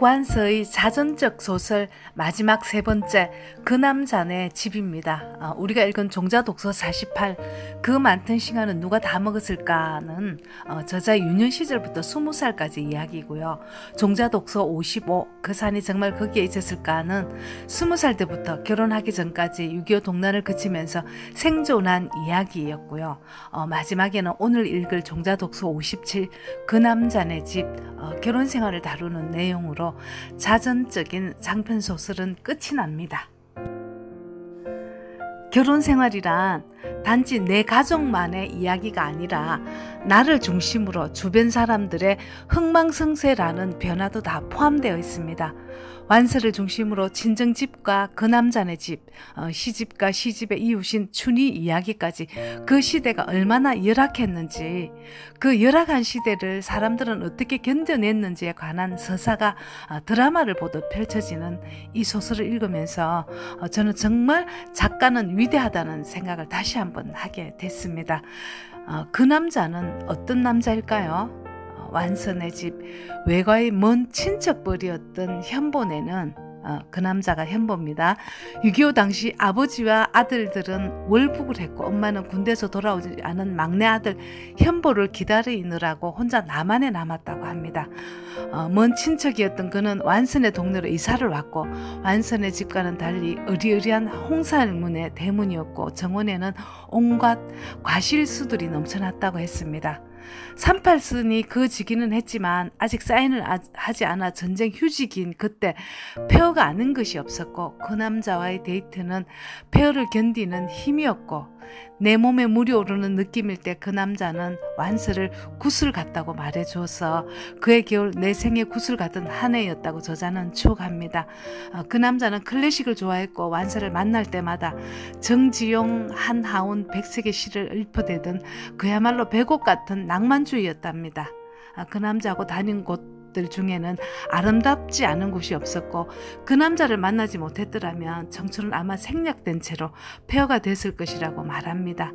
박완서의 자전적 소설 마지막 세 번째 그 남자네 집입니다. 우리가 읽은 종자독서 48 그 많던 시간은 누가 다 먹었을까는 저자 유년 시절부터 20살까지 이야기고요. 종자독서 55 그 산이 정말 거기에 있었을까는 20살 때부터 결혼하기 전까지 6.25 동란을 거치면서 생존한 이야기였고요. 마지막에는 오늘 읽을 종자독서 57 그 남자네 집 결혼 생활을 다루는 내용으로 자전적인 장편소설은 끝이 납니다. 결혼 생활이란 단지 내 가족만의 이야기가 아니라 나를 중심으로 주변 사람들의 흥망성쇠라는 변화도 다 포함되어 있습니다. 완서를 중심으로 친정집과 그 남자네 집, 시집과 시집의 이웃인 춘희 이야기까지 그 시대가 얼마나 열악했는지, 그 열악한 시대를 사람들은 어떻게 견뎌냈는지에 관한 서사가 드라마를 보듯 펼쳐지는 이 소설을 읽으면서 저는 정말 작가는 위대하다는 생각을 다시 한번 하게 됐습니다. 그 남자는 어떤 남자일까요? 완서네 집 외가의 먼 친척벌이었던 현보네는 그 남자가 현보입니다. 6.25 당시 아버지와 아들들은 월북을 했고 엄마는 군대에서 돌아오지 않은 막내 아들 현보를 기다리느라고 혼자 남한에 남았다고 합니다. 먼 친척이었던 그는 완선의 동네로 이사를 왔고 완선의 집과는 달리 어리어리한 홍살문의 대문이었고 정원에는 온갖 과실수들이 넘쳐났다고 했습니다. 38선이 그 지기는 했지만 아직 사인을 하지 않아 전쟁 휴직인 그때 폐허가 아는 것이 없었고 그 남자와의 데이트는 폐허를 견디는 힘이었고 내 몸에 물이 오르는 느낌일 때 그 남자는 완서를 구슬 같다고 말해주어서 그의 겨울 내 생의 구슬 같은 한 해였다고 저자는 추억합니다. 그 남자는 클래식을 좋아했고 완서를 만날 때마다 정지용, 한하운, 백색의 시를 읊어대던 그야말로 배곡 같은 낭만주의였답니다. 그 남자하고 다닌 곳들 중에는 아름답지 않은 곳이 없었고 그 남자를 만나지 못했더라면 청춘은 아마 생략된 채로 폐허가 됐을 것이라고 말합니다.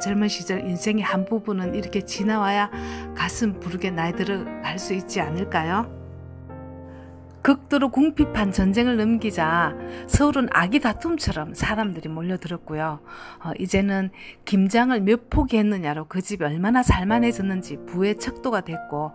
젊은 시절 인생의 한 부분은 이렇게 지나와야 가슴 부르게 나이 들어갈 수 있지 않을까요? 극도로 궁핍한 전쟁을 넘기자 서울은 아기 다툼처럼 사람들이 몰려들었고요. 이제는 김장을 몇 포기 했느냐로 그 집이 얼마나 살만해졌는지 부의 척도가 됐고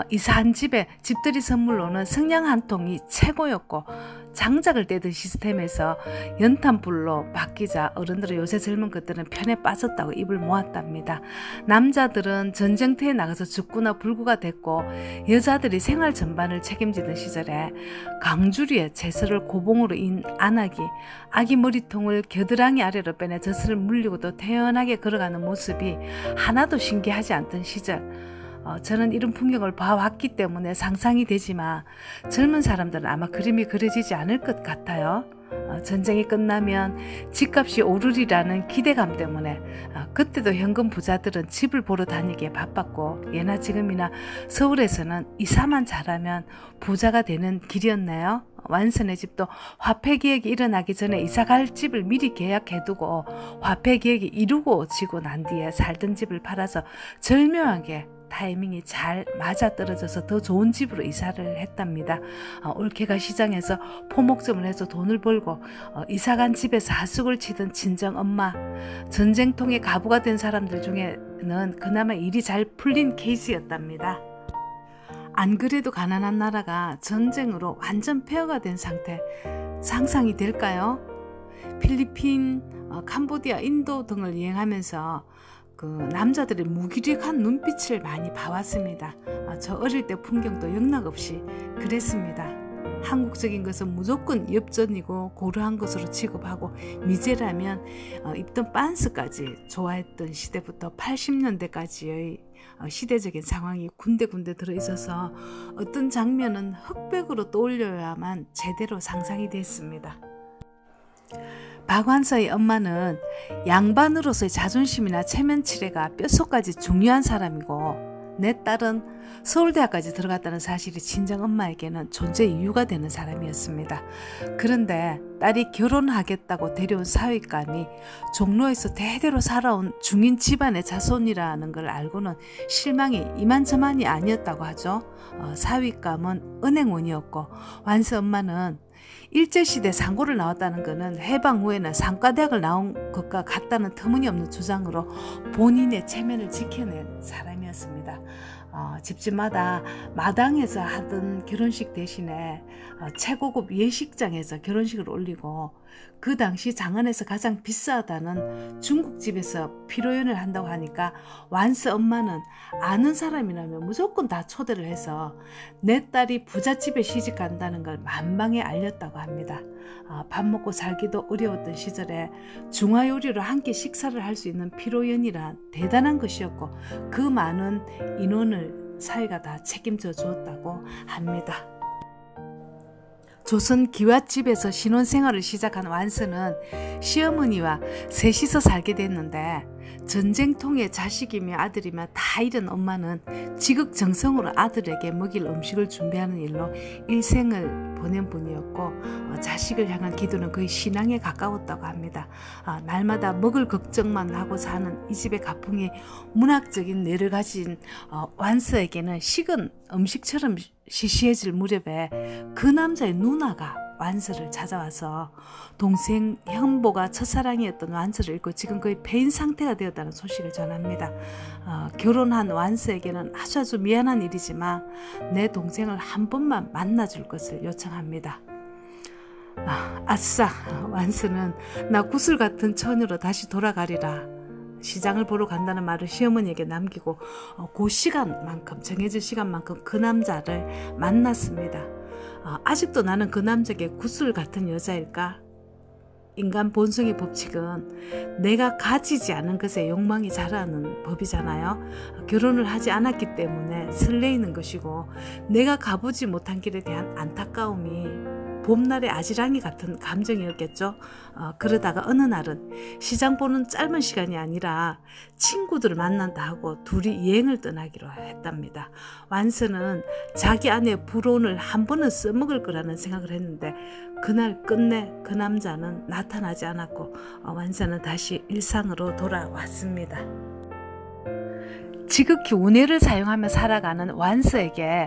이사한 집에 집들이 선물로는 성냥 한 통이 최고였고 장작을 떼던 시스템에서 연탄불로 바뀌자 어른들은 요새 젊은 것들은 편에 빠졌다고 입을 모았답니다. 남자들은 전쟁터에 나가서 죽거나 불구가 됐고 여자들이 생활 전반을 책임지던 시절에 강주리에 채소를 고봉으로 인 안악이 아기 머리통을 겨드랑이 아래로 빼내 젖을 물리고도 태연하게 걸어가는 모습이 하나도 신기하지 않던 시절, 저는 이런 풍경을 봐왔기 때문에 상상이 되지만 젊은 사람들은 아마 그림이 그려지지 않을 것 같아요. 전쟁이 끝나면 집값이 오르리라는 기대감 때문에 그때도 현금 부자들은 집을 보러 다니기에 바빴고 예나 지금이나 서울에서는 이사만 잘하면 부자가 되는 길이었나요? 완선의 집도 화폐 계획이 일어나기 전에 이사갈 집을 미리 계약해두고 화폐 계획이 이루고 지고 난 뒤에 살던 집을 팔아서 절묘하게 타이밍이 잘 맞아떨어져서 더 좋은 집으로 이사를 했답니다. 올케가 시장에서 포목점을 해서 돈을 벌고 이사간 집에서 하숙을 치던 친정엄마, 전쟁통에 가부가 된 사람들 중에는 그나마 일이 잘 풀린 케이스였답니다. 안 그래도 가난한 나라가 전쟁으로 완전 폐허가 된 상태, 상상이 될까요? 필리핀, 캄보디아, 인도 등을 여행하면서 그 남자들의 무기력한 눈빛을 많이 봐왔습니다. 저 어릴 때 풍경도 영락없이 그랬습니다. 한국적인 것은 무조건 엽전이고 고루한 것으로 취급하고 미제라면 입던 빤스까지 좋아했던 시대부터 80년대까지의 시대적인 상황이 군데군데 들어있어서 어떤 장면은 흑백으로 떠올려야만 제대로 상상이 됐습니다. 박완서의 엄마는 양반으로서의 자존심이나 체면치레가 뼛속까지 중요한 사람이고 내 딸은 서울대학까지 들어갔다는 사실이 친정엄마에게는 존재 이유가 되는 사람이었습니다. 그런데 딸이 결혼하겠다고 데려온 사위감이 종로에서 대대로 살아온 중인 집안의 자손이라는 걸 알고는 실망이 이만저만이 아니었다고 하죠. 사위감은 은행원이었고 완서 엄마는 일제시대 상고를 나왔다는 것은 해방 후에는 상과대학을 나온 것과 같다는 터무니없는 주장으로 본인의 체면을 지켜낸 사람이었습니다. 집집마다 마당에서 하던 결혼식 대신에 최고급 예식장에서 결혼식을 올리고 그 당시 장안에서 가장 비싸다는 중국집에서 피로연을 한다고 하니까 완서 엄마는 아는 사람이라면 무조건 다 초대를 해서 내 딸이 부잣집에 시집간다는 걸 만방에 알렸다고 합니다. 밥 먹고 살기도 어려웠던 시절에 중화요리로 한 끼 식사를 할 수 있는 피로연이란 대단한 것이었고 그 많은 인원을 사위가 다 책임져 주었다고 합니다. 조선 기와집에서 신혼생활을 시작한 완서는 시어머니와 셋이서 살게 됐는데 전쟁통에 자식이며 아들이며 다 잃은 엄마는 지극정성으로 아들에게 먹일 음식을 준비하는 일로 일생을 보낸 분이었고 자식을 향한 기도는 거의 신앙에 가까웠다고 합니다. 날마다 먹을 걱정만 하고 사는 이 집의 가풍이 문학적인 뇌를 가진 완서에게는 식은 음식처럼 시시해질 무렵에 그 남자의 누나가 완서를 찾아와서 동생 현보가 첫사랑이었던 완서를 잃고 지금 거의 폐인 상태가 되었다는 소식을 전합니다. 결혼한 완서에게는 아주 미안한 일이지만 내 동생을 한 번만 만나줄 것을 요청합니다. 아싸, 완서는 나 구슬 같은 처녀로 다시 돌아가리라. 시장을 보러 간다는 말을 시어머니에게 남기고 그 시간만큼 정해진 시간만큼 그 남자를 만났습니다. 아직도 나는 그 남자에게 구슬 같은 여자일까? 인간 본성의 법칙은 내가 가지지 않은 것에 욕망이 자라는 법이잖아요. 결혼을 하지 않았기 때문에 설레이는 것이고 내가 가보지 못한 길에 대한 안타까움이 봄날의 아지랑이 같은 감정이었겠죠. 그러다가 어느 날은 시장 보는 짧은 시간이 아니라 친구들을 만난다 하고 둘이 여행을 떠나기로 했답니다. 완서는 자기 아내의 불온을 한 번은 써먹을 거라는 생각을 했는데 그날 끝내 그 남자는 나타나지 않았고 완서는 다시 일상으로 돌아왔습니다. 지극히 우뇌를 사용하며 살아가는 완서에게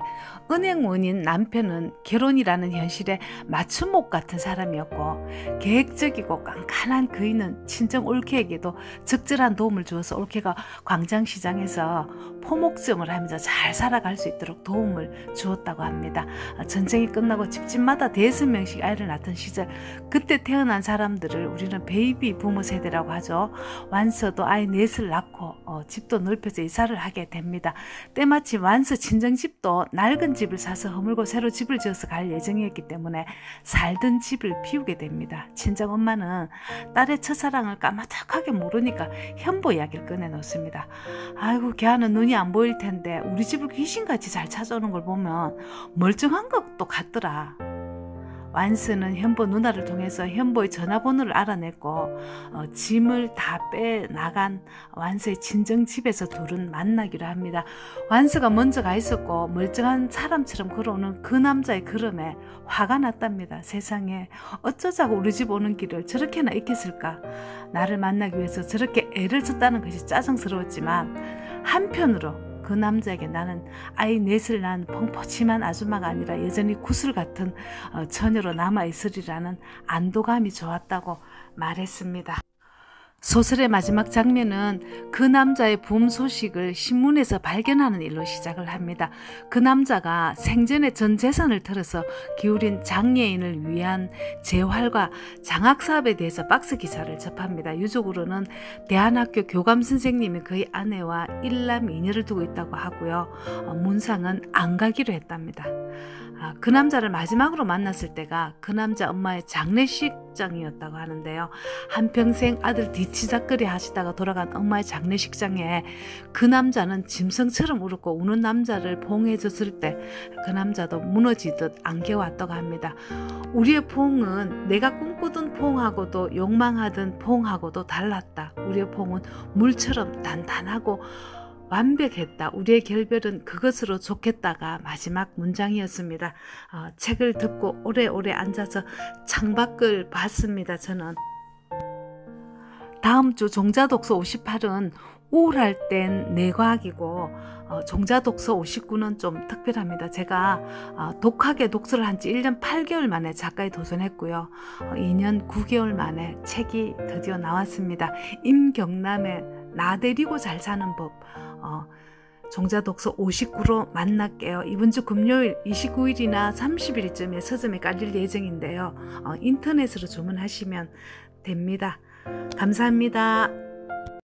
은행원인 남편은 결혼이라는 현실에 맞춤목 같은 사람이었고 계획적이고 깐깐한 그이는 친정 올케에게도 적절한 도움을 주어서 올케가 광장시장에서 포목정을 하면서 잘 살아갈 수 있도록 도움을 주었다고 합니다. 전쟁이 끝나고 집집마다 대여섯 명씩 아이를 낳던 시절 그때 태어난 사람들을 우리는 베이비 부모 세대라고 하죠. 완서도 아이 넷을 낳고 집도 넓혀서 이사를 하게 됩니다. 때마침 완서 친정집도 낡은 집을 사서 허물고 새로 집을 지어서 갈 예정이었기 때문에 살던 집을 비우게 됩니다. 친정엄마는 딸의 첫사랑을 까마득하게 모르니까 현보 이야기를 꺼내놓습니다. 아이고 걔는 눈이 안 보일 텐데 우리 집을 귀신같이 잘 찾아오는 걸 보면 멀쩡한 것도 같더라. 완서는 현보 누나를 통해서 현보의 전화번호를 알아냈고 짐을 다 빼나간 완서의 친정집에서 둘은 만나기로 합니다. 완서가 먼저 가 있었고 멀쩡한 사람처럼 걸어오는 그 남자의 걸음에 화가 났답니다. 세상에 어쩌자고 우리 집 오는 길을 저렇게나 익혔을까. 나를 만나기 위해서 저렇게 애를 썼다는 것이 짜증스러웠지만 한편으로 그 남자에게 나는 아이 넷을 낳은 펑퍼짐한 아줌마가 아니라 여전히 구슬 같은 처녀로 남아있으리라는 안도감이 좋았다고 말했습니다. 소설의 마지막 장면은 그 남자의 부음 소식을 신문에서 발견하는 일로 시작을 합니다. 그 남자가 생전에 전 재산을 털어서 기울인 장애인을 위한 재활과 장학사업에 대해서 박스 기사를 접합니다. 유족으로는 대한학교 교감 선생님이 그의 아내와 일남 이녀를 두고 있다고 하고요. 문상은 안 가기로 했답니다. 그 남자를 마지막으로 만났을 때가 그 남자 엄마의 장례식장이었다고 하는데요. 한평생 아들 뒤치다거리 하시다가 돌아간 엄마의 장례식장에 그 남자는 짐승처럼 울었고 우는 남자를 봉해줬을 때 그 남자도 무너지듯 안겨왔다고 합니다. 우리의 포옹은 내가 꿈꾸던 포옹하고도 욕망하던 포옹하고도 달랐다. 우리의 포옹은 물처럼 단단하고 완벽했다. 우리의 결별은 그것으로 좋겠다가 마지막 문장이었습니다. 책을 듣고 오래오래 앉아서 창밖을 봤습니다. 저는 다음 주 종자독서 58은 우울할 땐 뇌과학이고 종자독서 59는 좀 특별합니다. 제가 독하게 독서를 한 지 1년 8개월 만에 작가에 도전했고요. 2년 9개월 만에 책이 드디어 나왔습니다. 임경남의 나 데리고 잘 사는 법. 종자독서 59로 만날게요. 이번 주 금요일 29일이나 30일쯤에 서점에 깔릴 예정인데요. 인터넷으로 주문하시면 됩니다. 감사합니다.